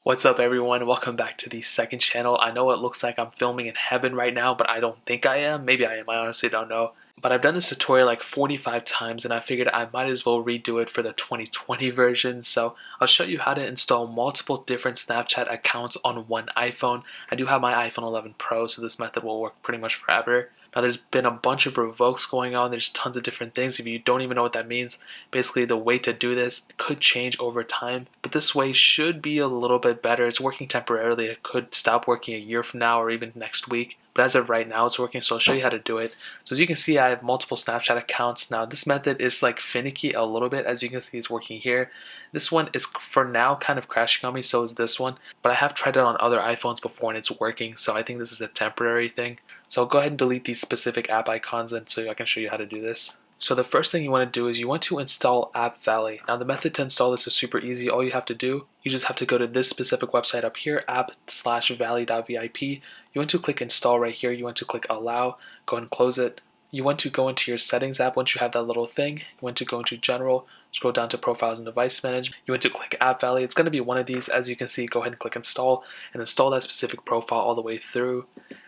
What's up everyone, welcome back to the second channel. I know it looks like I'm filming in heaven right now, but I don't think I am. Maybe I am, I honestly don't know. But I've done this tutorial like 45 times and I figured I might as well redo it for the 2020 version. So I'll show you how to install multiple different Snapchat accounts on one iPhone. I do have my iPhone 11 Pro, so this method will work pretty much forever. Now there's been a bunch of revokes going on, there's tons of different things. If you don't even know what that means, basically the way to do this could change over time, but this way should be a little bit better. It's working temporarily, it could stop working a year from now or even next week, but as of right now it's working, so I'll show you how to do it. So as you can see, I have multiple Snapchat accounts. Now this method is like finicky a little bit. As you can see, it's working here. This one is for now kind of crashing on me, so is this one, but I have tried it on other iPhones before and it's working, so I think this is a temporary thing. So I'll go ahead and delete these specific app icons and so I can show you how to do this. So the first thing you want to do is you want to install App Valley. Now the method to install this is super easy. All you have to do, you just have to go to this specific website up here, app/valley.vip. You want to click install right here. You want to click allow, go and close it. You want to go into your settings app once you have that little thing. You want to go into general, scroll down to profiles and device management. You want to click App Valley. It's going to be one of these. As you can see, go ahead and click install and install that specific profile all the way through.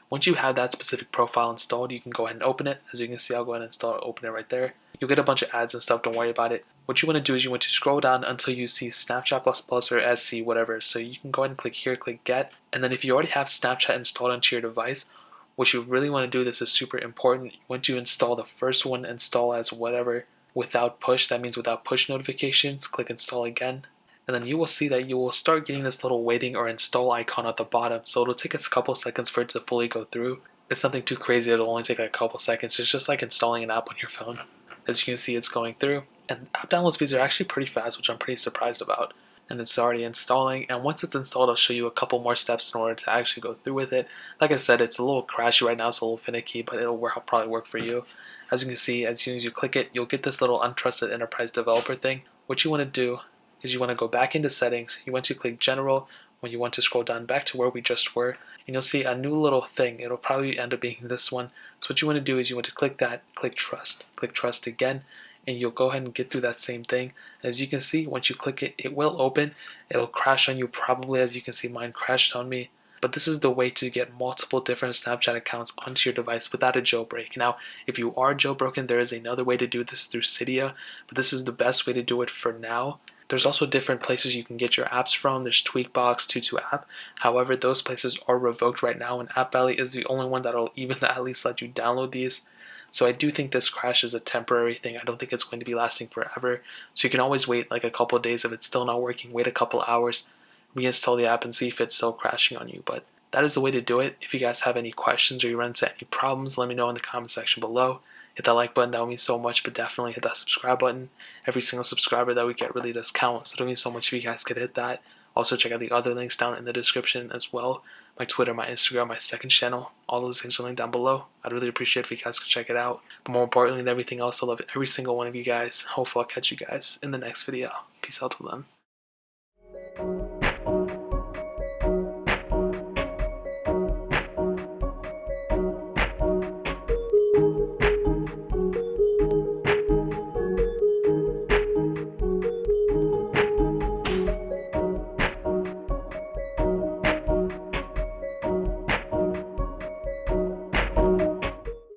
Once you have that specific profile installed, you can go ahead and open it. As you can see, I'll go ahead and install it, open it right there. You'll get a bunch of ads and stuff, don't worry about it. What you want to do is you want to scroll down until you see Snapchat++ or SC, whatever. So you can go ahead and click here, click get. And then if you already have Snapchat installed onto your device, what you really want to do, this is super important, you want to install the first one, install as whatever, without push. That means without push notifications. Click install again. And then you will see that you will start getting this little waiting or install icon at the bottom. So it'll take us a couple seconds for it to fully go through. It's nothing too crazy, it'll only take like a couple seconds. It's just like installing an app on your phone. As you can see, it's going through. And app download speeds are actually pretty fast, which I'm pretty surprised about. And it's already installing, and once it's installed, I'll show you a couple more steps in order to actually go through with it. Like I said, it's a little crashy right now, it's a little finicky, but it'll probably work for you. As you can see, as soon as you click it, you'll get this little untrusted enterprise developer thing. What you want to do is you want to go back into settings, you want to click general, when you want to scroll down back to where we just were, and you'll see a new little thing. It'll probably end up being this one. So what you want to do is you want to click that, click trust again, and you'll go ahead and get through that same thing. As you can see, once you click it, it will open. It'll crash on you probably. As you can see, mine crashed on me. But this is the way to get multiple different Snapchat accounts onto your device without a jailbreak. Now, if you are jailbroken, there is another way to do this through Cydia, but this is the best way to do it for now. There's also different places you can get your apps from. There's Tweakbox, Tutu-App. However, those places are revoked right now, and App Valley is the only one that'll even at least let you download these. So I do think this crash is a temporary thing. I don't think it's going to be lasting forever. So you can always wait like a couple days. If it's still not working, wait a couple hours, reinstall the app and see if it's still crashing on you. But that is the way to do it. If you guys have any questions or you run into any problems, let me know in the comment section below. Hit that like button, that would mean so much, but definitely hit that subscribe button. Every single subscriber that we get really does count, so it would mean so much if you guys could hit that. Also check out the other links down in the description as well. My Twitter, my Instagram, my second channel, all those things are linked down below. I'd really appreciate if you guys could check it out. But more importantly than everything else, I love every single one of you guys. Hopefully I'll catch you guys in the next video. Peace out till then.